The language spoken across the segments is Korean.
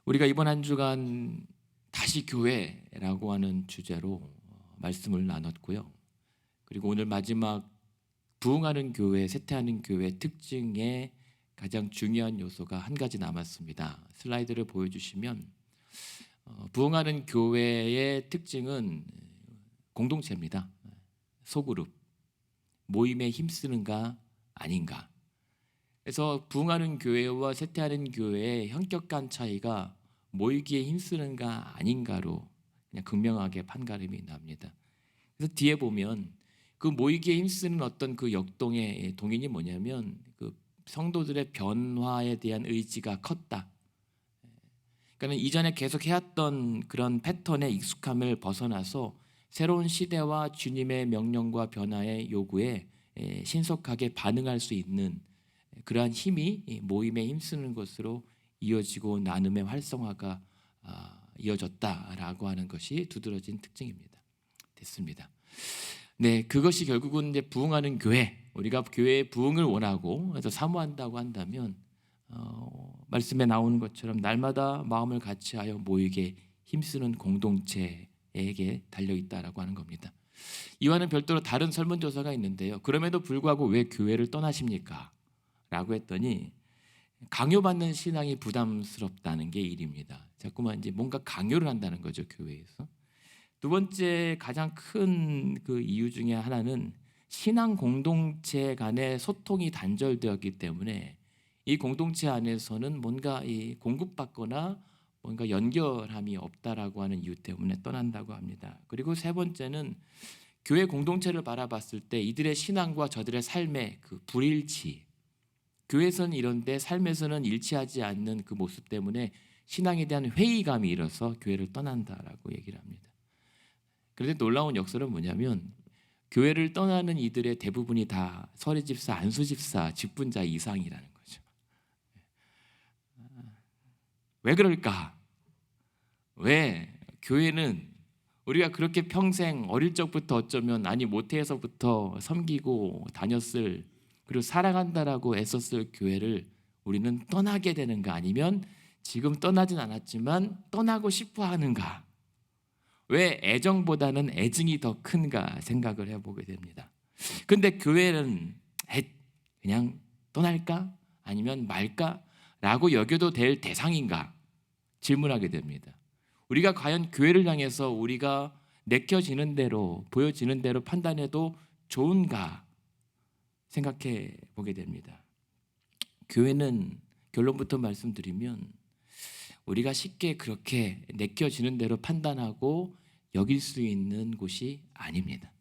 우리가 이번 한 주간 다시 교회라고 하는 주제로 말씀을 나눴고요. 그리고 오늘 마지막 부흥하는 교회, 쇠퇴하는 교회 특징의 가장 중요한 요소가 한 가지 남았습니다. 슬라이드를 보여주시면 부흥하는 교회의 특징은 공동체입니다. 소그룹, 모임에 힘쓰는가 아닌가. 그래서 부흥하는 교회와 쇠퇴하는 교회의 현격한 차이가 모이기에 힘쓰는가 아닌가로 그냥 극명하게 판가름이 납니다. 그래서 뒤에 보면 그 모이기에 힘쓰는 어떤 그 역동의 동인이 뭐냐면 그 성도들의 변화에 대한 의지가 컸다. 그러니까 이전에 계속 해왔던 그런 패턴의 익숙함을 벗어나서 새로운 시대와 주님의 명령과 변화의 요구에 신속하게 반응할 수 있는 그러한 힘이 모임에 힘쓰는 것으로 이어지고 나눔의 활성화가 이어졌다라고 하는 것이 두드러진 특징입니다. 됐습니다. 네, 그것이 결국은 이제 부흥하는 교회, 우리가 교회의 부흥을 원하고 그래서 사모한다고 한다면 말씀에 나오는 것처럼 날마다 마음을 같이하여 모이게 힘쓰는 공동체에게 달려 있다라고 하는 겁니다. 이와는 별도로 다른 설문조사가 있는데요. 그럼에도 불구하고 왜 교회를 떠나십니까? 라고 했더니 강요받는 신앙이 부담스럽다는 게 1위입니다. 자꾸만 이제 뭔가 강요를 한다는 거죠, 교회에서. 두 번째 가장 큰 그 이유 중에 하나는 신앙 공동체 간의 소통이 단절되었기 때문에 이 공동체 안에서는 뭔가 이 공급받거나 뭔가 연결함이 없다라고 하는 이유 때문에 떠난다고 합니다. 그리고 세 번째는 교회 공동체를 바라봤을 때 이들의 신앙과 저들의 삶의 그 불일치, 교회에서는 이런데 삶에서는 일치하지 않는 그 모습 때문에 신앙에 대한 회의감이 일어서 교회를 떠난다라고 얘기를 합니다. 그런데 놀라운 역설은 뭐냐면 교회를 떠나는 이들의 대부분이 다 서리집사, 안수집사, 직분자 이상이라는 거죠. 왜 그럴까? 왜 교회는 우리가 그렇게 평생 어릴 적부터 어쩌면 모태에서부터 섬기고 다녔을 그리고 사랑한다라고 애썼을 교회를 우리는 떠나게 되는가, 아니면 지금 떠나진 않았지만 떠나고 싶어 하는가? 왜 애정보다는 애증이 더 큰가 생각을 해보게 됩니다. 근데 교회는 그냥 떠날까? 아니면 말까? 라고 여겨도 될 대상인가? 질문하게 됩니다. 우리가 과연 교회를 향해서 우리가 내켜지는 대로, 보여지는 대로 판단해도 좋은가 생각해 보게 됩니다. 교회는 결론부터 말씀드리면 우리가 쉽게 그렇게 내켜지는 대로 판단하고 여길 수 있는 곳이 아닙니다.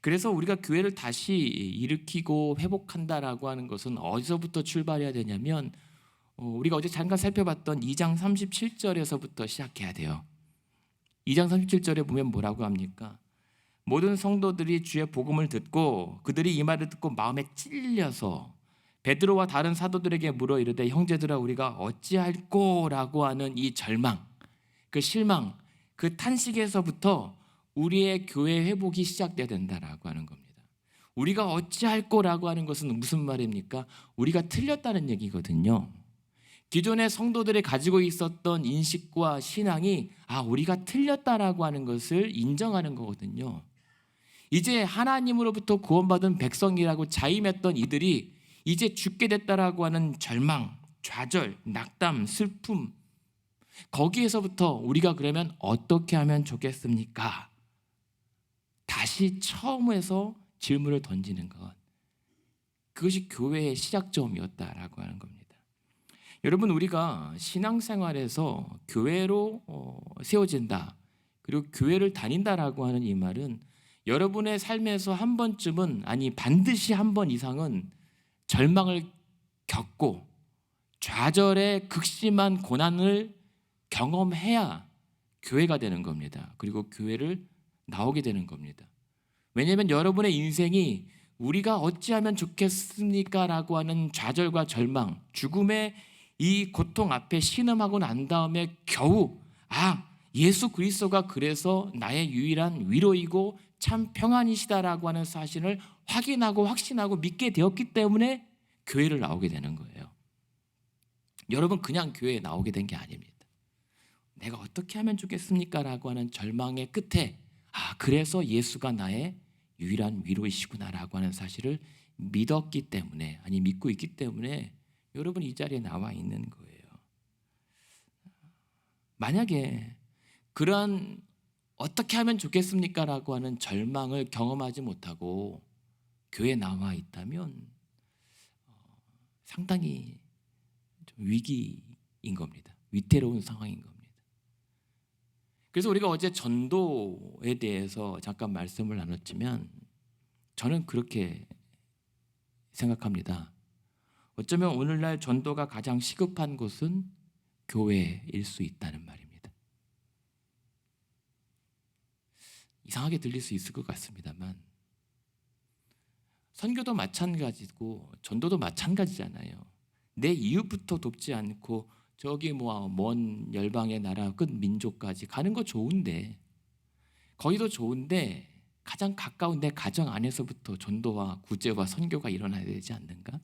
그래서 우리가 교회를 다시 일으키고 회복한다라고 하는 것은 어디서부터 출발해야 되냐면 우리가 어제 잠깐 살펴봤던 2장 37절에서부터 시작해야 돼요. 2장 37절에 보면 뭐라고 합니까? 모든 성도들이 주의 복음을 듣고 그들이 이 말을 듣고 마음에 찔려서 베드로와 다른 사도들에게 물어 이르되 형제들아 우리가 어찌할꼬라고 하는 이 절망, 그 실망, 그 탄식에서부터 우리의 교회 회복이 시작돼야 된다라고 하는 겁니다. 우리가 어찌할꼬라고 하는 것은 무슨 말입니까? 우리가 틀렸다는 얘기거든요. 기존의 성도들이 가지고 있었던 인식과 신앙이 우리가 틀렸다라고 하는 것을 인정하는 거거든요. 이제 하나님으로부터 구원받은 백성이라고 자임했던 이들이 이제 죽게 됐다라고 하는 절망, 좌절, 낙담, 슬픔, 거기에서부터 우리가 그러면 어떻게 하면 좋겠습니까? 다시 처음에서 질문을 던지는 것, 그것이 교회의 시작점이었다라고 하는 겁니다. 여러분, 우리가 신앙생활에서 교회로 세워진다, 그리고 교회를 다닌다라고 하는 이 말은 여러분의 삶에서 한 번쯤은, 반드시 한 번 이상은 절망을 겪고 좌절의 극심한 고난을 경험해야 교회가 되는 겁니다. 그리고 교회를 나오게 되는 겁니다. 왜냐하면 여러분의 인생이 우리가 어찌하면 좋겠습니까? 라고 하는 좌절과 절망, 죽음의 이 고통 앞에 신음하고 난 다음에 겨우 예수 그리스도가 그래서 나의 유일한 위로이고 참 평안이시다라고 하는 사실을 확인하고 확신하고 믿게 되었기 때문에 교회를 나오게 되는 거예요. 여러분 그냥 교회에 나오게 된 게 아닙니다. 내가 어떻게 하면 좋겠습니까? 라고 하는 절망의 끝에 그래서 예수가 나의 유일한 위로이시구나 라고 하는 사실을 믿었기 때문에, 아니 믿고 있기 때문에 여러분 이 자리에 나와 있는 거예요. 만약에 그러한 어떻게 하면 좋겠습니까? 라고 하는 절망을 경험하지 못하고 교회에 나와 있다면 상당히 좀 위기인 겁니다. 위태로운 상황인 겁니다. 그래서 우리가 어제 전도에 대해서 잠깐 말씀을 나눴지만 저는 그렇게 생각합니다. 어쩌면 오늘날 전도가 가장 시급한 곳은 교회일 수 있다는 말입니다. 이상하게 들릴 수 있을 것 같습니다만 선교도 마찬가지고 전도도 마찬가지잖아요. 내 이웃부터 돕지 않고 저기 먼 열방의 나라 끝 민족까지 가는 거 좋은데, 거기도 좋은데 가장 가까운 내 가정 안에서부터 전도와 구제와 선교가 일어나야 되지 않는가?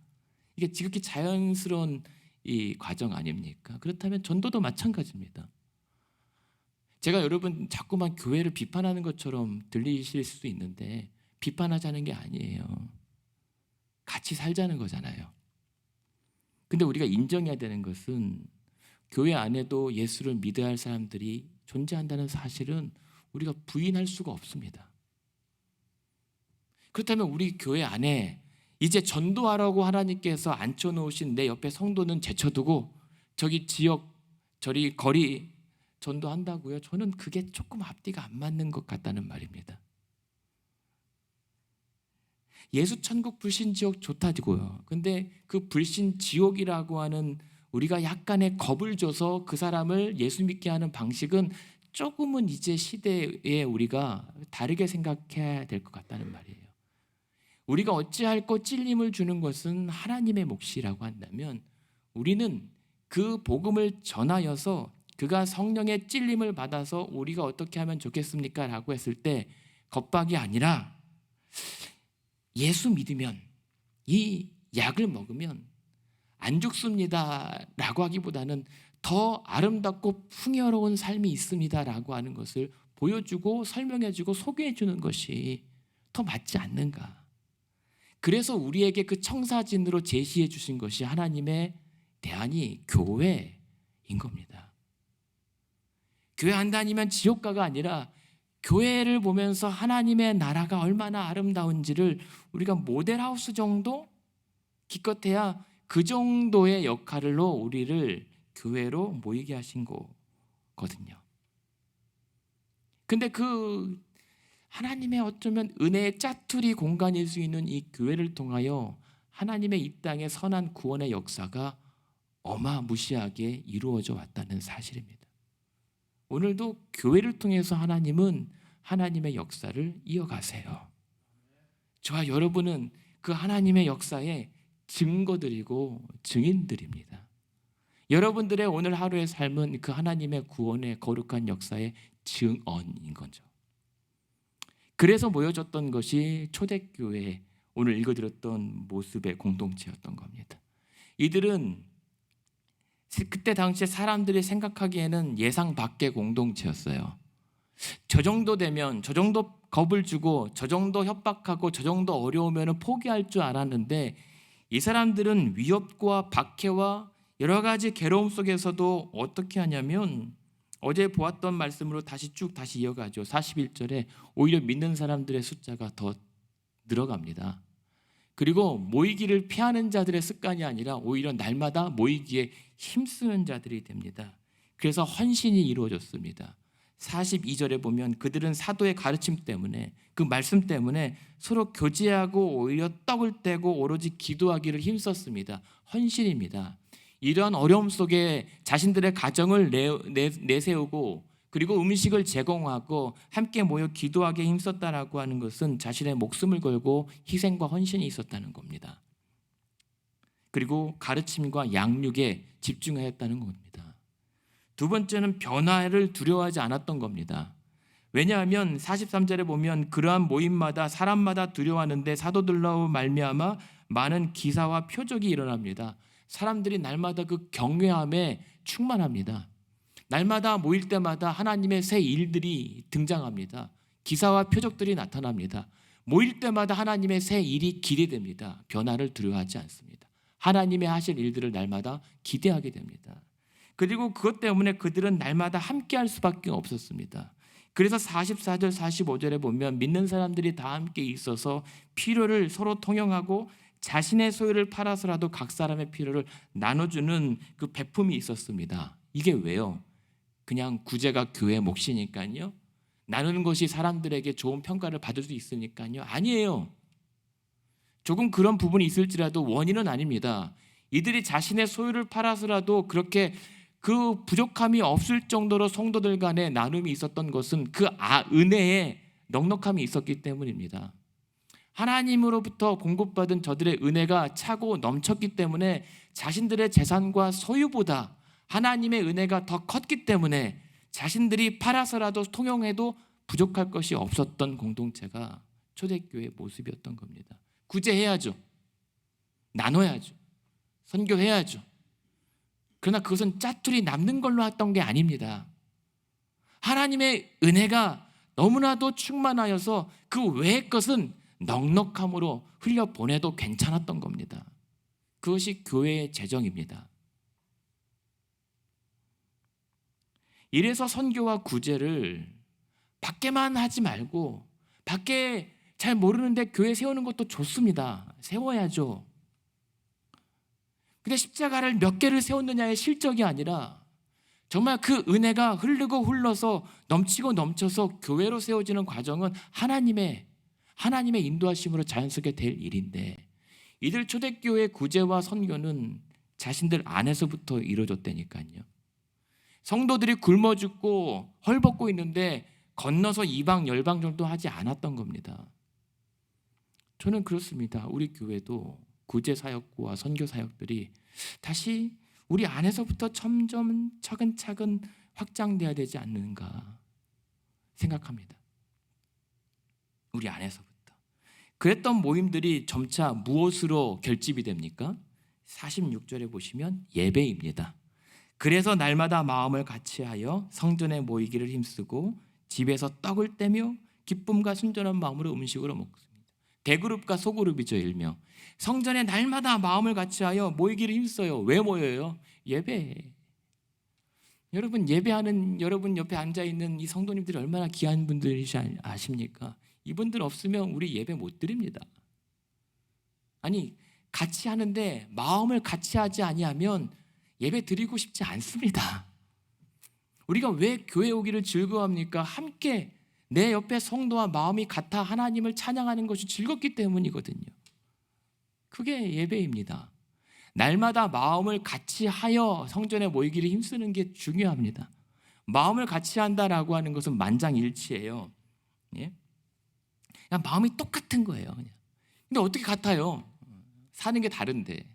이게 지극히 자연스러운 이 과정 아닙니까? 그렇다면 전도도 마찬가지입니다. 제가 여러분 자꾸만 교회를 비판하는 것처럼 들리실 수도 있는데 비판하자는 게 아니에요. 같이 살자는 거잖아요. 근데 우리가 인정해야 되는 것은 교회 안에도 예수를 믿어야 할 사람들이 존재한다는 사실은 우리가 부인할 수가 없습니다. 그렇다면 우리 교회 안에 이제 전도하라고 하나님께서 앉혀놓으신 내 옆에 성도는 제쳐두고 저기 지역 저리 거리 전도한다고요? 저는 그게 조금 앞뒤가 안 맞는 것 같다는 말입니다. 예수 천국 불신 지옥 좋다고요. 근데 그 불신 지옥이라고 하는 우리가 약간의 겁을 줘서 그 사람을 예수 믿게 하는 방식은 조금은 이제 시대에 우리가 다르게 생각해야 될 것 같다는 말이에요. 우리가 어찌할꼬 찔림을 주는 것은 하나님의 몫이라고 한다면 우리는 그 복음을 전하여서 그가 성령의 찔림을 받아서 우리가 어떻게 하면 좋겠습니까? 라고 했을 때 겁박이 아니라 예수 믿으면 이 약을 먹으면 안 죽습니다 라고 하기보다는 더 아름답고 풍요로운 삶이 있습니다 라고 하는 것을 보여주고 설명해주고 소개해주는 것이 더 맞지 않는가. 그래서 우리에게 그 청사진으로 제시해 주신 것이 하나님의 대안이 교회인 겁니다. 교회 안 다니면 지옥가가 아니라 교회를 보면서 하나님의 나라가 얼마나 아름다운지를 우리가 모델하우스 정도 기껏해야 그 정도의 역할로 우리를 교회로 모이게 하신 거거든요. 근데 그 하나님의 어쩌면 은혜의 짜투리 공간일 수 있는 이 교회를 통하여 하나님의 이 땅의 선한 구원의 역사가 어마무시하게 이루어져 왔다는 사실입니다. 오늘도 교회를 통해서 하나님은 하나님의 역사를 이어가세요. 저와 여러분은 그 하나님의 역사의 증거들이고 증인들입니다. 여러분들의 오늘 하루의 삶은 그 하나님의 구원의 거룩한 역사의 증언인 거죠. 그래서 모여졌던 것이 초대교회, 오늘 읽어드렸던 모습의 공동체였던 겁니다. 이들은 그때 당시에 사람들이 생각하기에는 예상 밖의 공동체였어요. 저 정도 되면, 저 정도 겁을 주고, 저 정도 협박하고, 저 정도 어려우면 포기할 줄 알았는데 이 사람들은 위협과 박해와 여러 가지 괴로움 속에서도 어떻게 하냐면 어제 보았던 말씀으로 다시 이어가죠. 41절에 오히려 믿는 사람들의 숫자가 더 늘어갑니다. 그리고 모이기를 피하는 자들의 습관이 아니라 오히려 날마다 모이기에 힘쓰는 자들이 됩니다. 그래서 헌신이 이루어졌습니다. 42절에 보면 그들은 사도의 가르침 때문에, 그 말씀 때문에 서로 교제하고 오히려 떡을 떼고 오로지 기도하기를 힘썼습니다. 헌신입니다. 이러한 어려움 속에 자신들의 가정을 내세우고 그리고 음식을 제공하고 함께 모여 기도하기에 힘썼다라고 하는 것은 자신의 목숨을 걸고 희생과 헌신이 있었다는 겁니다. 그리고 가르침과 양육에 집중하였다는 겁니다. 두 번째는 변화를 두려워하지 않았던 겁니다. 왜냐하면 43절에 보면 그러한 모임마다 사람마다 두려워하는데 사도들로 말미암아 많은 기사와 표적이 일어납니다. 사람들이 날마다 그 경외함에 충만합니다. 날마다 모일 때마다 하나님의 새 일들이 등장합니다. 기사와 표적들이 나타납니다. 모일 때마다 하나님의 새 일이 기대됩니다. 변화를 두려워하지 않습니다. 하나님의 하실 일들을 날마다 기대하게 됩니다. 그리고 그것 때문에 그들은 날마다 함께할 수밖에 없었습니다. 그래서 44절 45절에 보면 믿는 사람들이 다 함께 있어서 필요를 서로 통용하고 자신의 소유를 팔아서라도 각 사람의 필요를 나눠주는 그 베품이 있었습니다. 이게 왜요? 그냥 구제가 교회 몫이니까요. 나누는 것이 사람들에게 좋은 평가를 받을 수 있으니까요. 아니에요. 조금 그런 부분이 있을지라도 원인은 아닙니다. 이들이 자신의 소유를 팔아서라도 그렇게 그 부족함이 없을 정도로 성도들 간에 나눔이 있었던 것은 그 은혜에 넉넉함이 있었기 때문입니다. 하나님으로부터 공급받은 저들의 은혜가 차고 넘쳤기 때문에 자신들의 재산과 소유보다 하나님의 은혜가 더 컸기 때문에 자신들이 팔아서라도 통용해도 부족할 것이 없었던 공동체가 초대교회의 모습이었던 겁니다. 구제해야죠. 나눠야죠. 선교해야죠. 그러나 그것은 짜투리 남는 걸로 했던 게 아닙니다. 하나님의 은혜가 너무나도 충만하여서 그 외의 것은 넉넉함으로 흘려보내도 괜찮았던 겁니다. 그것이 교회의 재정입니다. 이래서 선교와 구제를 밖에만 하지 말고, 밖에 잘 모르는데 교회 세우는 것도 좋습니다. 세워야죠. 근데 십자가를 몇 개를 세웠느냐의 실적이 아니라 정말 그 은혜가 흐르고 흘러서 넘치고 넘쳐서 교회로 세워지는 과정은 하나님의 인도하심으로 자연스럽게 될 일인데, 이들 초대교회 구제와 선교는 자신들 안에서부터 이루어졌다니까요. 성도들이 굶어 죽고 헐벗고 있는데 건너서 이방 열방 정도 하지 않았던 겁니다. 저는 그렇습니다. 우리 교회도 구제 사역과 선교 사역들이 다시 우리 안에서부터 점점 차근차근 확장돼야 되지 않는가 생각합니다. 우리 안에서부터. 그랬던 모임들이 점차 무엇으로 결집이 됩니까? 46절에 보시면 예배입니다. 그래서 날마다 마음을 같이하여 성전에 모이기를 힘쓰고 집에서 떡을 떼며 기쁨과 순전한 마음으로 음식으로 먹습니다. 대그룹과 소그룹이죠, 일명. 성전에 날마다 마음을 같이하여 모이기를 힘써요. 왜 모여요? 예배. 여러분, 예배하는 여러분 옆에 앉아있는 이 성도님들이 얼마나 귀한 분들이시 아십니까? 이분들 없으면 우리 예배 못 드립니다. 아니, 같이 하는데 마음을 같이 하지 아니하면 예배 드리고 싶지 않습니다. 우리가 왜 교회 오기를 즐거워합니까? 함께 내 옆에 성도와 마음이 같아 하나님을 찬양하는 것이 즐겁기 때문이거든요. 그게 예배입니다. 날마다 마음을 같이 하여 성전에 모이기를 힘쓰는 게 중요합니다. 마음을 같이 한다라고 하는 것은 만장일치예요. 예? 그냥 마음이 똑같은 거예요. 그냥. 근데 어떻게 같아요? 사는 게 다른데.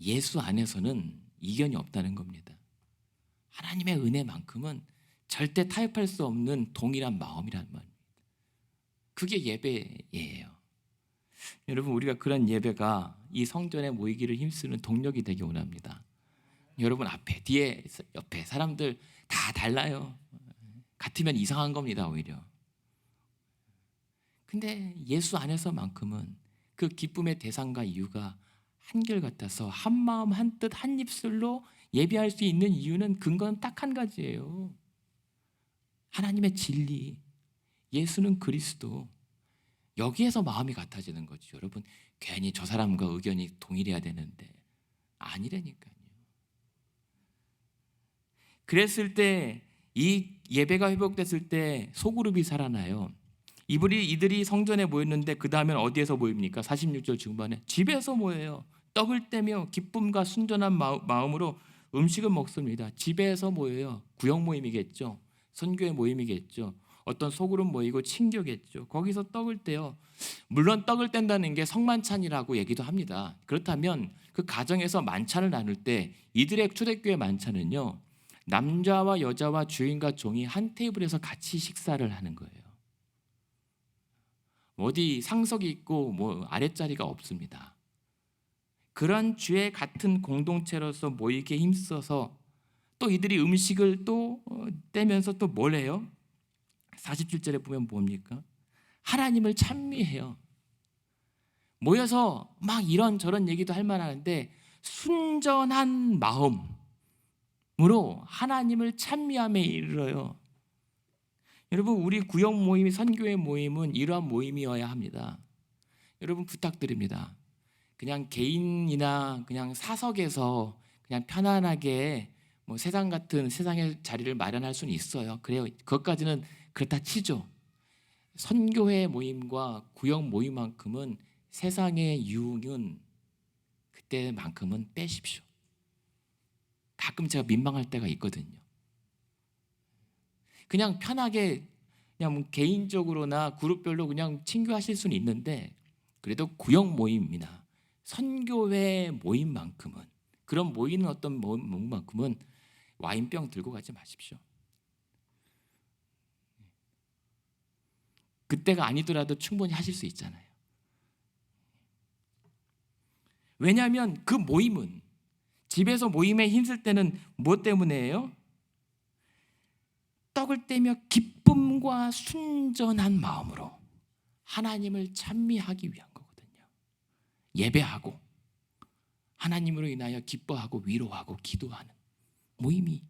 예수 안에서는 이견이 없다는 겁니다. 하나님의 은혜만큼은 절대 타협할 수 없는 동일한 마음이란 말입니다. 그게 예배예요. 여러분, 우리가 그런 예배가 이 성전에 모이기를 힘쓰는 동력이 되기 원합니다. 여러분 앞에, 뒤에, 옆에 사람들 다 달라요. 같으면 이상한 겁니다, 오히려. 근데 예수 안에서만큼은 그 기쁨의 대상과 이유가 한결같아서 한 마음 한 뜻 한 입술로 예배할 수 있는 이유는 근거는 딱 한 가지예요. 하나님의 진리, 예수는 그리스도. 여기에서 마음이 같아지는 거죠. 여러분, 괜히 저 사람과 의견이 동일해야 되는데 아니라니까요. 그랬을 때, 이 예배가 회복됐을 때 소그룹이 살아나요. 이들이 성전에 모였는데 그 다음엔 어디에서 모입니까? 46절 중반에 집에서 모여요. 떡을 떼며 기쁨과 순전한 마음으로 음식을 먹습니다. 집에서 모여요. 구역 모임이겠죠. 선교의 모임이겠죠. 어떤 소그룹 모이고 친교겠죠. 거기서 떡을 떼요. 물론 떡을 뗀다는 게 성만찬이라고 얘기도 합니다. 그렇다면 그 가정에서 만찬을 나눌 때 이들의 초대교회 만찬은요, 남자와 여자와 주인과 종이 한 테이블에서 같이 식사를 하는 거예요. 어디 상석이 있고 뭐 아랫자리가 없습니다. 그런 주의 같은 공동체로서 모이게 힘써서 또 이들이 음식을 또 떼면서 또 뭘 해요? 47절에 보면 뭡니까? 하나님을 찬미해요. 모여서 막 이런저런 얘기도 할 만하는데 순전한 마음으로 하나님을 찬미함에 이르러요. 여러분, 우리 구역 모임이, 선교회 모임은 이러한 모임이어야 합니다. 여러분, 부탁드립니다. 그냥 개인이나 그냥 사석에서 그냥 편안하게 뭐 세상 같은 세상의 자리를 마련할 수는 있어요. 그래요. 그것까지는 그렇다 치죠. 선교회 모임과 구역 모임만큼은 세상의 유흥은 그때만큼은 빼십시오. 가끔 제가 민망할 때가 있거든요. 그냥 편하게 그냥 뭐 개인적으로나 그룹별로 그냥 친교하실 수는 있는데 그래도 구역 모임이나 선교회 모임만큼은, 그런 모이는 어떤 모임만큼은 와인병 들고 가지 마십시오. 그때가 아니더라도 충분히 하실 수 있잖아요. 왜냐하면 그 모임은, 집에서 모임에 힘쓸 때는 무엇 때문에요? 떡을 떼며 기쁨과 순전한 마음으로 하나님을 찬미하기 위한 거거든요. 예배하고 하나님으로 인하여 기뻐하고 위로하고 기도하는 모임이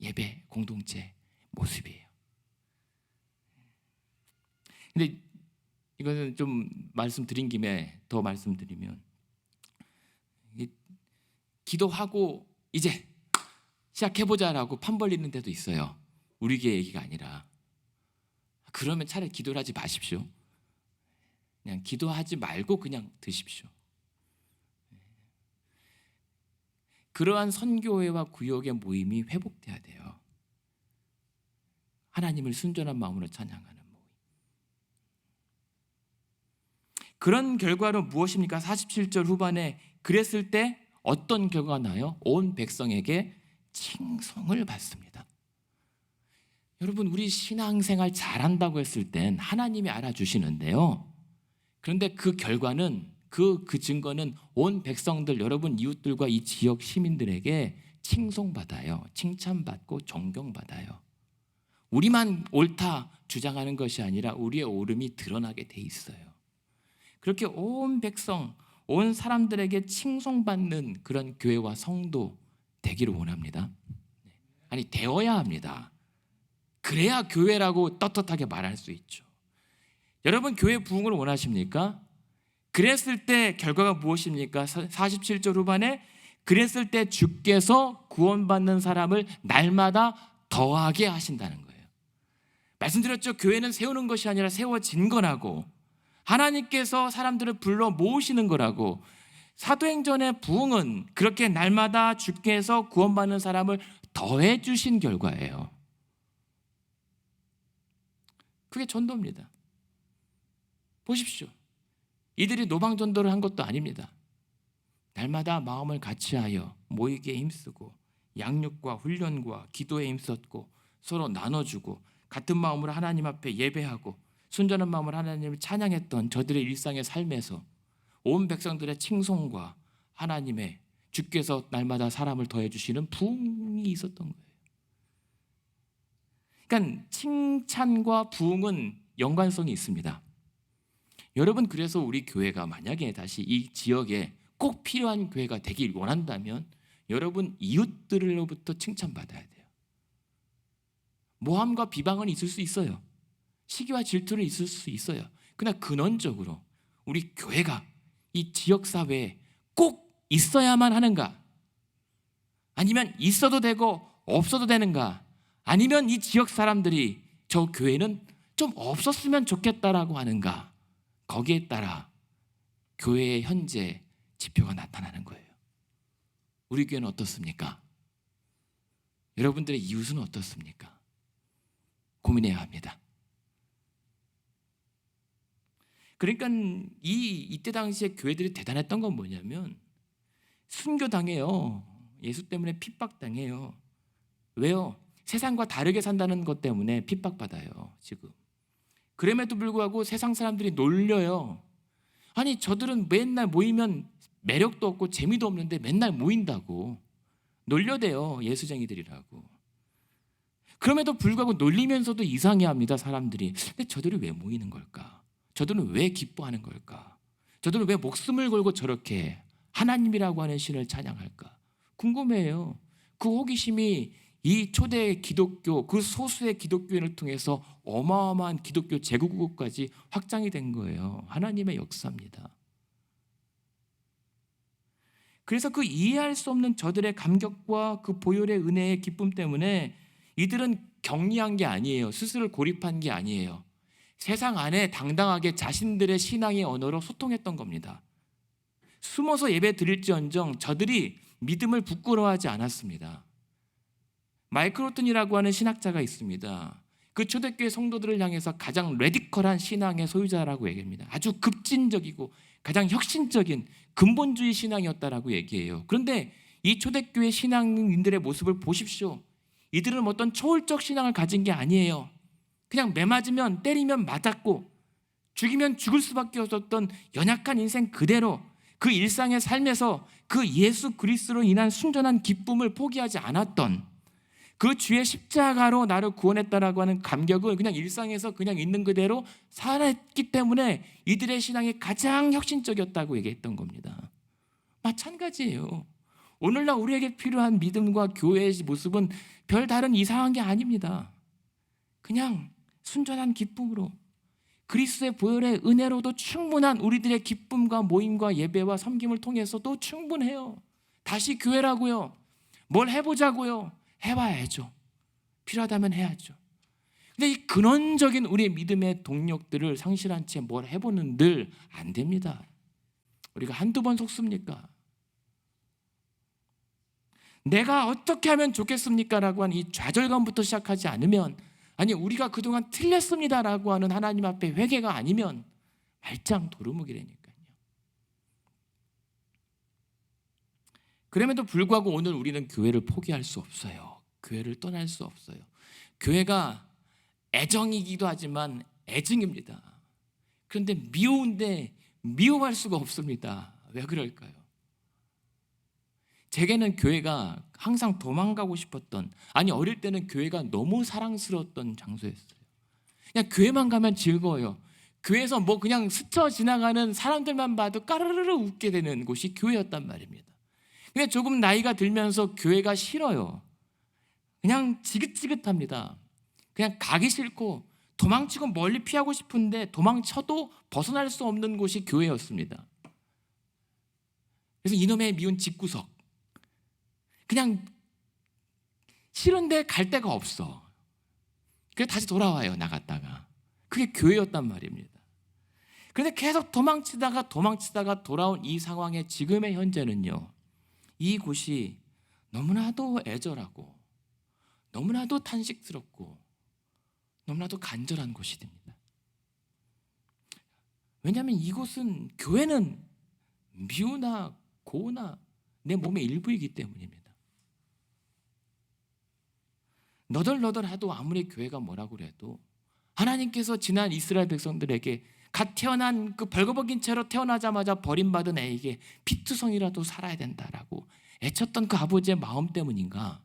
예배 공동체 모습이에요. 근데 이거는 좀 말씀드린 김에 더 말씀드리면, 기도하고 이제 시작해보자라고 판 벌리는 데도 있어요. 우리 교회 얘기가 아니라. 그러면 차라리 기도를 하지 마십시오. 그냥 기도하지 말고 그냥 드십시오. 그러한 선교회와 구역의 모임이 회복돼야 돼요. 하나님을 순전한 마음으로 찬양하는 모임. 그런 결과로 무엇입니까? 47절 후반에 그랬을 때 어떤 결과가 나요? 온 백성에게 칭송을 받습니다. 여러분, 우리 신앙생활 잘한다고 했을 땐 하나님이 알아주시는데요. 그런데 그 결과는, 그 증거는 온 백성들, 여러분 이웃들과 이 지역 시민들에게 칭송받아요. 칭찬받고 존경받아요. 우리만 옳다 주장하는 것이 아니라 우리의 옳음이 드러나게 돼 있어요. 그렇게 온 백성, 온 사람들에게 칭송받는 그런 교회와 성도 되기를 원합니다. 아니, 되어야 합니다. 그래야 교회라고 떳떳하게 말할 수 있죠. 여러분, 교회 부흥을 원하십니까? 그랬을 때 결과가 무엇입니까? 47절 후반에 그랬을 때 주께서 구원받는 사람을 날마다 더하게 하신다는 거예요. 말씀드렸죠. 교회는 세우는 것이 아니라 세워진 거라고, 하나님께서 사람들을 불러 모으시는 거라고. 사도행전의 부흥은 그렇게 날마다 주께서 구원받는 사람을 더해 주신 결과예요. 그게 전도입니다. 보십시오. 이들이 노방전도를 한 것도 아닙니다. 날마다 마음을 같이하여 모이기에 힘쓰고 양육과 훈련과 기도에 힘썼고 서로 나눠주고 같은 마음으로 하나님 앞에 예배하고 순전한 마음으로 하나님을 찬양했던 저들의 일상의 삶에서 온 백성들의 칭송과 하나님의 주께서 날마다 사람을 더해 주시는 부흥이 있었던 거예요. 그러니까 칭찬과 부흥은 연관성이 있습니다. 여러분, 그래서 우리 교회가 만약에 다시 이 지역에 꼭 필요한 교회가 되길 원한다면 여러분 이웃들로부터 칭찬받아야 돼요. 모함과 비방은 있을 수 있어요. 시기와 질투는 있을 수 있어요. 그러나 근원적으로 우리 교회가 이 지역사회에 꼭 있어야만 하는가? 아니면 있어도 되고 없어도 되는가? 아니면 이 지역 사람들이 저 교회는 좀 없었으면 좋겠다라고 하는가? 거기에 따라 교회의 현재 지표가 나타나는 거예요. 우리 교회는 어떻습니까? 여러분들의 이웃은 어떻습니까? 고민해야 합니다. 그러니까 이때 당시에 교회들이 대단했던 건 뭐냐면 순교당해요. 예수 때문에 핍박당해요. 왜요? 세상과 다르게 산다는 것 때문에 핍박받아요. 지금. 그럼에도 불구하고 세상 사람들이 놀려요. 아니, 저들은 맨날 모이면 매력도 없고 재미도 없는데 맨날 모인다고 놀려대요. 예수쟁이들이라고. 그럼에도 불구하고 놀리면서도 이상해합니다. 사람들이. 근데 저들이 왜 모이는 걸까? 저들은 왜 기뻐하는 걸까? 저들은 왜 목숨을 걸고 저렇게 하나님이라고 하는 신을 찬양할까? 궁금해요. 그 호기심이 이 초대 기독교, 그 소수의 기독교인을 통해서 어마어마한 기독교 제국까지 확장이 된 거예요. 하나님의 역사입니다. 그래서 그 이해할 수 없는 저들의 감격과 그 보혈의 은혜의 기쁨 때문에 이들은 격리한 게 아니에요. 스스로를 고립한 게 아니에요. 세상 안에 당당하게 자신들의 신앙의 언어로 소통했던 겁니다. 숨어서 예배 드릴지언정 저들이 믿음을 부끄러워하지 않았습니다. 마이클 호튼이라고 하는 신학자가 있습니다. 그 초대교회 성도들을 향해서 가장 레디컬한 신앙의 소유자라고 얘기합니다. 아주 급진적이고 가장 혁신적인 근본주의 신앙이었다라고 얘기해요. 그런데 이 초대교회 신앙인들의 모습을 보십시오. 이들은 어떤 초월적 신앙을 가진 게 아니에요. 그냥 매 맞으면 때리면 맞았고 죽이면 죽을 수밖에 없었던 연약한 인생 그대로 그 일상의 삶에서 그 예수 그리스도로 인한 순전한 기쁨을 포기하지 않았던 그 주의 십자가로 나를 구원했다라고 하는 감격을 그냥 일상에서 그냥 있는 그대로 살았기 때문에 이들의 신앙이 가장 혁신적이었다고 얘기했던 겁니다. 마찬가지예요. 오늘날 우리에게 필요한 믿음과 교회의 모습은 별다른 이상한 게 아닙니다. 그냥 순전한 기쁨으로 그리스도의 보혈의 은혜로도 충분한 우리들의 기쁨과 모임과 예배와 섬김을 통해서도 충분해요. 다시 교회라고요. 뭘 해보자고요. 해봐야죠. 필요하다면 해야죠. 근데 이 근원적인 우리의 믿음의 동력들을 상실한 채 뭘 해보는 늘 안 됩니다. 우리가 한두 번 속습니까? 내가 어떻게 하면 좋겠습니까? 라고 하는 이 좌절감부터 시작하지 않으면, 아니 우리가 그동안 틀렸습니다라고 하는 하나님 앞에 회개가 아니면 말짱 도루묵이라니까요. 그럼에도 불구하고 오늘 우리는 교회를 포기할 수 없어요. 교회를 떠날 수 없어요. 교회가 애정이기도 하지만 애증입니다. 그런데 미워운데 미워할 수가 없습니다. 왜 그럴까요? 제게는 교회가 항상 도망가고 싶었던, 아니 어릴 때는 교회가 너무 사랑스러웠던 장소였어요. 그냥 교회만 가면 즐거워요. 교회에서 뭐 그냥 스쳐 지나가는 사람들만 봐도 까르르르 웃게 되는 곳이 교회였단 말입니다. 근데 조금 나이가 들면서 교회가 싫어요. 그냥 지긋지긋합니다. 그냥 가기 싫고 도망치고 멀리 피하고 싶은데 도망쳐도 벗어날 수 없는 곳이 교회였습니다. 그래서 이놈의 미운 집구석, 그냥 싫은데 갈 데가 없어. 그래서 다시 돌아와요. 나갔다가. 그게 교회였단 말입니다. 그런데 계속 도망치다가 돌아온 이 상황의 지금의 현재는요, 이곳이 너무나도 애절하고 너무나도 탄식스럽고 너무나도 간절한 곳이 됩니다. 왜냐하면 이곳은, 교회는 미우나 고우나 내 몸의 일부이기 때문입니다. 너덜너덜해도 아무리 교회가 뭐라고 그래도 하나님께서 지난 이스라엘 백성들에게 갓 태어난 그 벌거벗긴 채로 태어나자마자 버림받은 애에게 피투성이라도 살아야 된다라고 애쳤던 그 아버지의 마음 때문인가,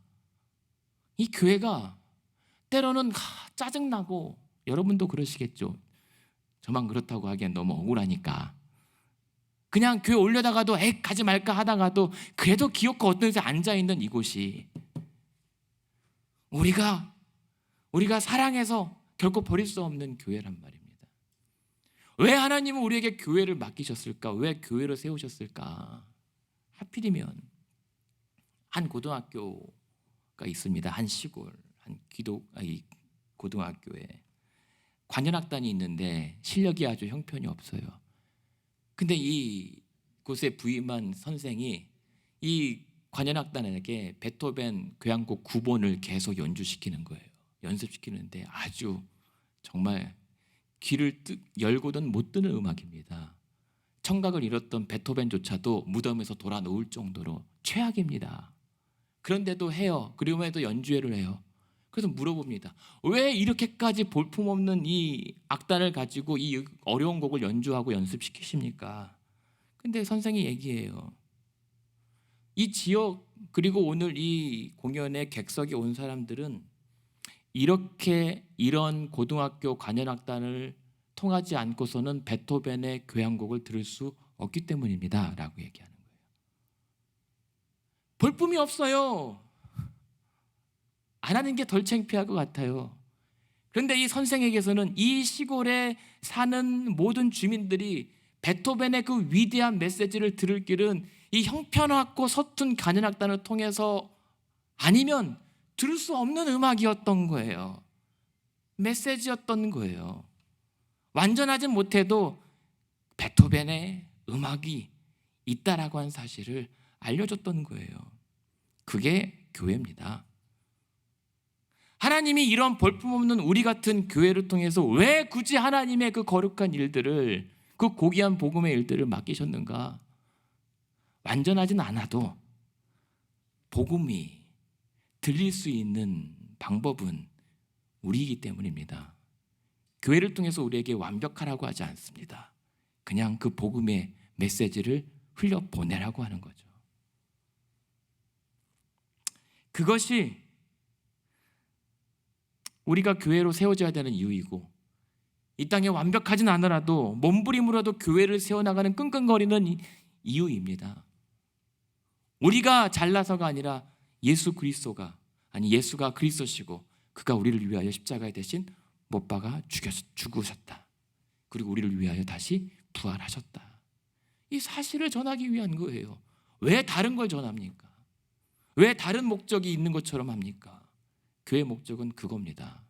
이 교회가 때로는 짜증나고, 여러분도 그러시겠죠. 저만 그렇다고 하기엔 너무 억울하니까 그냥 교회 올려다가도 가지 말까 하다가도 그래도 기어코 어떤 데서 앉아있는 이곳이 우리가 사랑해서 결코 버릴 수 없는 교회란 말입니다. 왜 하나님은 우리에게 교회를 맡기셨을까? 왜 교회를 세우셨을까? 하필이면 한 고등학교가 있습니다. 한 시골, 한 고등학교에 관현악단이 있는데 실력이 아주 형편이 없어요. 근데 이 곳에 부임한 선생이 이 관현악단에게 베토벤 교향곡 9번을 계속 연주시키는 거예요. 연습시키는데 아주 정말 귀를 열고는 못 듣는 음악입니다. 청각을 잃었던 베토벤조차도 무덤에서 돌아 놓을 정도로 최악입니다. 그런데도 해요. 그럼에도 연주회를 해요. 그래서 물어봅니다. 왜 이렇게까지 볼품없는 이 악단을 가지고 이 어려운 곡을 연주하고 연습시키십니까? 근데 선생이 얘기해요. 이 지역 그리고 오늘 이 공연에 객석에 온 사람들은 이런 고등학교 관현악단을 통하지 않고서는 베토벤의 교향곡을 들을 수 없기 때문입니다 라고 얘기하는 거예요. 볼품이 없어요. 안 하는 게 덜 창피할 것 같아요. 그런데 이 선생에게서는 이 시골에 사는 모든 주민들이 베토벤의 그 위대한 메시지를 들을 길은 이 형편없고 서툰 관현악단을 통해서 아니면 들을 수 없는 음악이었던 거예요. 메시지였던 거예요. 완전하지 못해도 베토벤의 음악이 있다라고 한 사실을 알려줬던 거예요. 그게 교회입니다. 하나님이 이런 볼품없는 우리 같은 교회를 통해서 왜 굳이 하나님의 그 거룩한 일들을, 그 고귀한 복음의 일들을 맡기셨는가? 완전하진 않아도 복음이 들릴 수 있는 방법은 우리이기 때문입니다. 교회를 통해서 우리에게 완벽하라고 하지 않습니다. 그냥 그 복음의 메시지를 흘려보내라고 하는 거죠. 그것이 우리가 교회로 세워져야 되는 이유이고, 이 땅에 완벽하진 않더라도 몸부림으로라도 교회를 세워나가는 끙끙거리는 이유입니다. 우리가 잘나서가 아니라 예수가 그리스도시고 그가 우리를 위하여 십자가에 대신 못 박아 죽으셨다. 그리고 우리를 위하여 다시 부활하셨다. 이 사실을 전하기 위한 거예요. 왜 다른 걸 전합니까? 왜 다른 목적이 있는 것처럼 합니까? 교회의 목적은 그겁니다.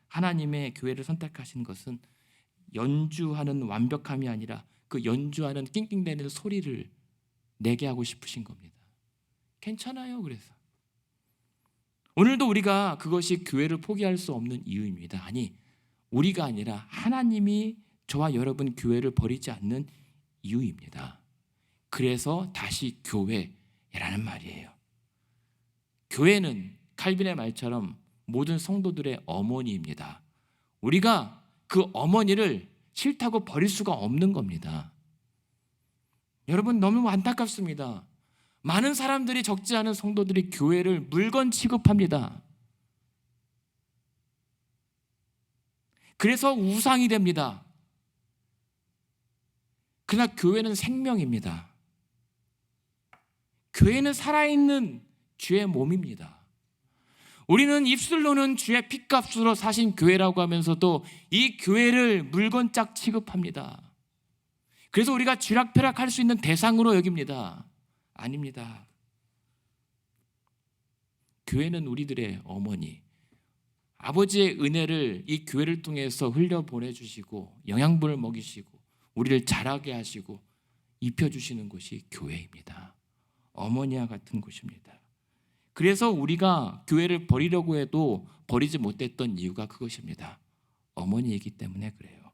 하나님의 교회를 선택하신 것은 연주하는 완벽함이 아니라 그 연주하는 낑낑대는 소리를 내게 하고 싶으신 겁니다. 괜찮아요. 그래서 오늘도 우리가 그것이 교회를 포기할 수 없는 이유입니다. 아니, 우리가 아니라 하나님이 저와 여러분 교회를 버리지 않는 이유입니다. 그래서 다시 교회라는 말이에요. 교회는 칼빈의 말처럼 모든 성도들의 어머니입니다. 우리가 그 어머니를 싫다고 버릴 수가 없는 겁니다. 여러분, 너무 안타깝습니다. 많은 사람들이, 적지 않은 성도들이 교회를 물건 취급합니다. 그래서 우상이 됩니다. 그러나 교회는 생명입니다. 교회는 살아있는 주의 몸입니다. 우리는 입술로는 주의 핏값으로 사신 교회라고 하면서도 이 교회를 물건짝 취급합니다. 그래서 우리가 쥐락펴락할 수 있는 대상으로 여깁니다. 아닙니다. 교회는 우리들의 어머니, 아버지의 은혜를 이 교회를 통해서 흘려보내주시고 영양분을 먹이시고 우리를 자라게 하시고 입혀주시는 곳이 교회입니다. 어머니와 같은 곳입니다. 그래서 우리가 교회를 버리려고 해도 버리지 못했던 이유가 그것입니다. 어머니이기 때문에 그래요.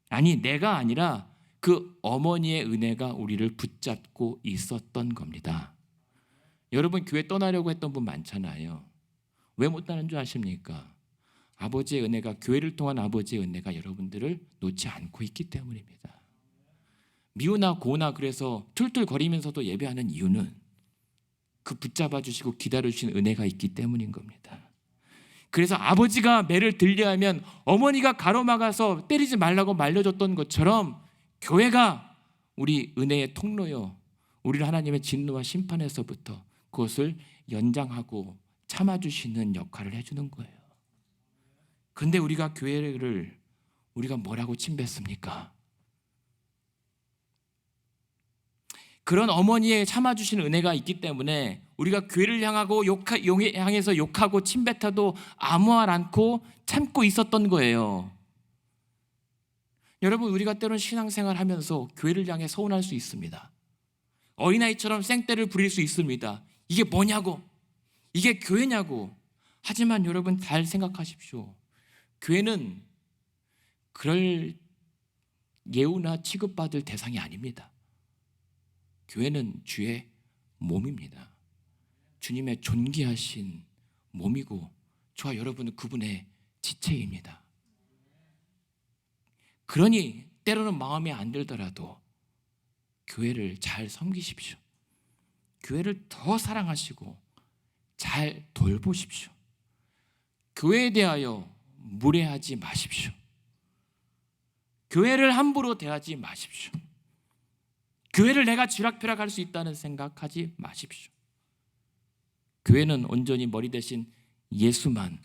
아니, 내가 아니라 그 어머니의 은혜가 우리를 붙잡고 있었던 겁니다. 여러분, 교회 떠나려고 했던 분 많잖아요. 왜 못 가는 줄 아십니까? 아버지의 은혜가, 교회를 통한 아버지의 은혜가 여러분들을 놓지 않고 있기 때문입니다. 미우나 고나 그래서 툴툴거리면서도 예배하는 이유는 그 붙잡아 주시고 기다려 주신 은혜가 있기 때문인 겁니다. 그래서 아버지가 매를 들려하면 어머니가 가로막아서 때리지 말라고 말려줬던 것처럼 교회가 우리 은혜의 통로요, 우리를 하나님의 진노와 심판에서부터 그것을 연장하고 참아주시는 역할을 해주는 거예요. 그런데 우리가 교회를 우리가 뭐라고 침뱉습니까? 그런 어머니의 참아주시는 은혜가 있기 때문에 우리가 교회를 향해서 욕하고 침뱉어도 아무 말 않고 참고 있었던 거예요. 여러분, 우리가 때론 신앙생활 하면서 교회를 향해 서운할 수 있습니다. 어린아이처럼 생떼를 부릴 수 있습니다. 이게 뭐냐고, 이게 교회냐고. 하지만 여러분, 잘 생각하십시오. 교회는 그럴 예우나 취급받을 대상이 아닙니다. 교회는 주의 몸입니다. 주님의 존귀하신 몸이고 저와 여러분은 그분의 지체입니다. 그러니 때로는 마음에 안 들더라도 교회를 잘 섬기십시오. 교회를 더 사랑하시고 잘 돌보십시오. 교회에 대하여 무례하지 마십시오. 교회를 함부로 대하지 마십시오. 교회를 내가 쥐락펴락할 수 있다는 생각하지 마십시오. 교회는 온전히 머리 대신 예수만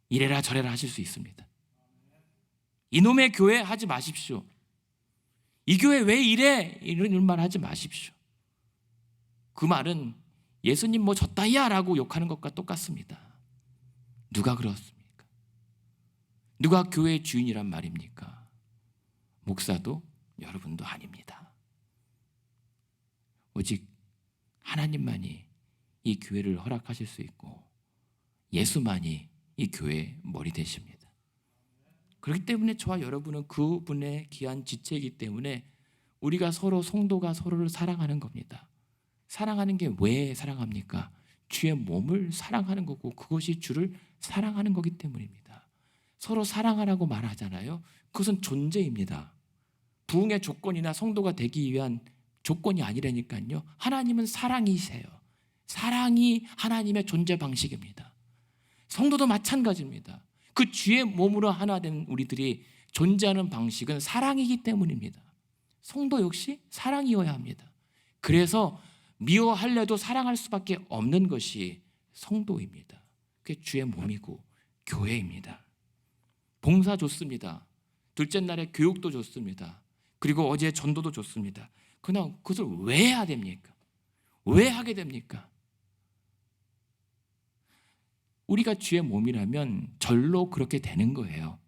이래라 저래라 하실 수 있습니다. 이놈의 교회 하지 마십시오. 이 교회 왜 이래? 이런 말 하지 마십시오. 그 말은 예수님 뭐 졌다야 라고 욕하는 것과 똑같습니다. 누가 그렇습니까? 누가 교회의 주인이란 말입니까? 목사도 여러분도 아닙니다. 오직 하나님만이 이 교회를 허락하실 수 있고 예수만이 이 교회의 머리 되십니다. 그렇기 때문에 저와 여러분은 그분의 귀한 지체이기 때문에 우리가 서로 성도가 서로를 사랑하는 겁니다. 사랑하는 게 왜 사랑합니까? 주의 몸을 사랑하는 거고 그것이 주를 사랑하는 거기 때문입니다. 서로 사랑하라고 말하잖아요. 그것은 존재입니다. 부흥의 조건이나 성도가 되기 위한 조건이 아니라니까요. 하나님은 사랑이세요. 사랑이 하나님의 존재 방식입니다. 성도도 마찬가지입니다. 그 주의 몸으로 하나 된 우리들이 존재하는 방식은 사랑이기 때문입니다. 성도 역시 사랑이어야 합니다. 그래서 미워하려도 사랑할 수밖에 없는 것이 성도입니다. 그게 주의 몸이고 교회입니다. 봉사 좋습니다. 둘째 날에 교육도 좋습니다. 그리고 어제 전도도 좋습니다. 그러나 그것을 왜 해야 됩니까? 왜 하게 됩니까? 우리가 주의 몸이라면 절로 그렇게 되는 거예요.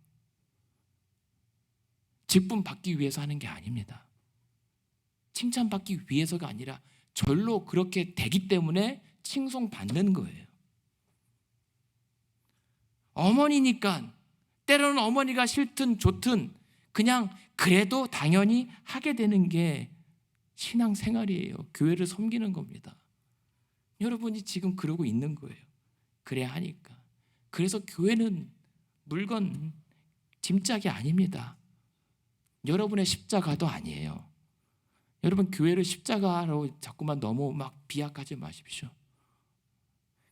직분 받기 위해서 하는 게 아닙니다. 칭찬받기 위해서가 아니라 절로 그렇게 되기 때문에 칭송받는 거예요. 어머니니까 때로는 어머니가 싫든 좋든 그냥 그래도 당연히 하게 되는 게 신앙생활이에요. 교회를 섬기는 겁니다. 여러분이 지금 그러고 있는 거예요. 그래야 하니까. 그래서 교회는 물건, 짐짝이 아닙니다. 여러분의 십자가도 아니에요. 여러분 교회를 십자가로 자꾸만 너무 막 비약하지 마십시오.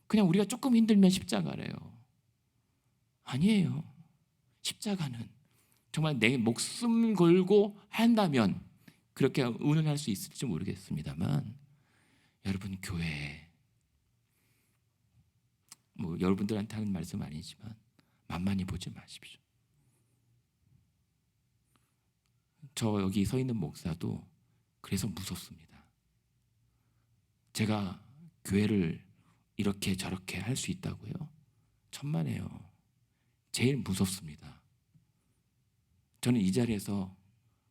그냥 우리가 조금 힘들면 십자가래요. 아니에요. 십자가는 정말 내 목숨 걸고 한다면 그렇게 운운할 수 있을지 모르겠습니다만 여러분 교회 뭐 여러분들한테 하는 말씀 아니지만 만만히 보지 마십시오. 저 여기 서 있는 목사도 그래서 무섭습니다. 제가 교회를 이렇게 저렇게 할 수 있다고요? 천만에요. 제일 무섭습니다. 저는 이 자리에서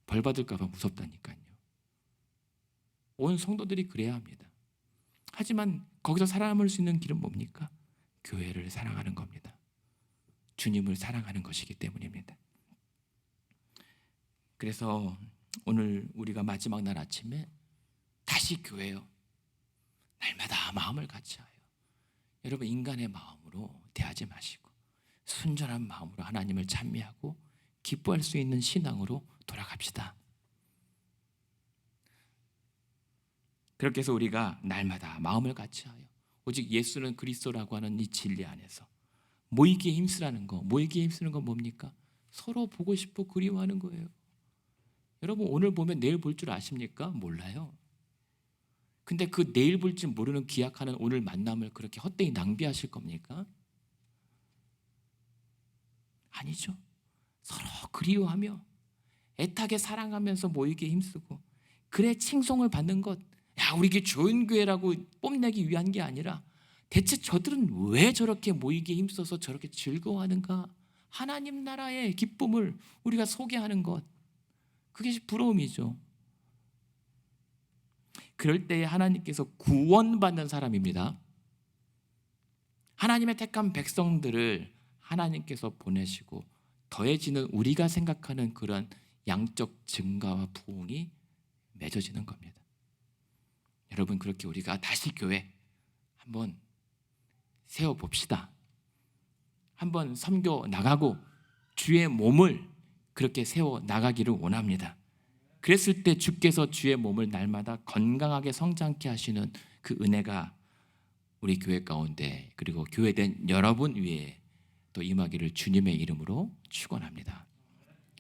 벌 받을까 봐 무섭다니까요. 온 성도들이 그래야 합니다. 하지만 거기서 살아남을 수 있는 길은 뭡니까? 교회를 사랑하는 겁니다. 주님을 사랑하는 것이기 때문입니다. 그래서 오늘 우리가 마지막 날 아침에 다시 교회요. 날마다 마음을 같이 하여 여러분 인간의 마음으로 대하지 마시고 순전한 마음으로 하나님을 찬미하고 기뻐할 수 있는 신앙으로 돌아갑시다. 그렇게 해서 우리가 날마다 마음을 같이 하여 오직 예수는 그리스도라고 하는 이 진리 안에서 모이기에 힘쓰라는 거. 모이기에 힘쓰는 건 뭡니까? 서로 보고 싶고 그리워하는 거예요. 여러분 오늘 보면 내일 볼 줄 아십니까? 몰라요. 근데 그 내일 볼 줄 모르는 기약하는 오늘 만남을 그렇게 헛되이 낭비하실 겁니까? 아니죠. 서로 그리워하며 애타게 사랑하면서 모이기에 힘쓰고 그래 칭송을 받는 것. 야 우리 게 좋은 교회라고 뽐내기 위한 게 아니라 대체 저들은 왜 저렇게 모이기에 힘써서 저렇게 즐거워하는가? 하나님 나라의 기쁨을 우리가 소개하는 것. 그게 부러움이죠. 그럴 때에 하나님께서 구원받는 사람입니다. 하나님의 택한 백성들을 하나님께서 보내시고 더해지는 우리가 생각하는 그런 양적 증가와 부흥이 맺어지는 겁니다. 여러분 그렇게 우리가 다시 교회 한번 세워봅시다. 한번 섬겨 나가고 주의 몸을 그렇게 세워 나가기를 원합니다. 그랬을 때 주께서 주의 몸을 날마다 건강하게 성장케 하시는 그 은혜가 우리 교회 가운데 그리고 교회된 여러분 위에 또 임하기를 주님의 이름으로 축원합니다.